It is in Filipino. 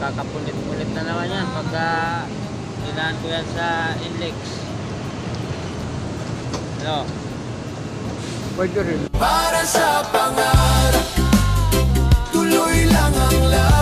magkakapulit-pulit na naman yan pagka nilaan ko yan sa inlex. Ano? Pwede rin. Para sa pangarap, tuloy lang ang lahat.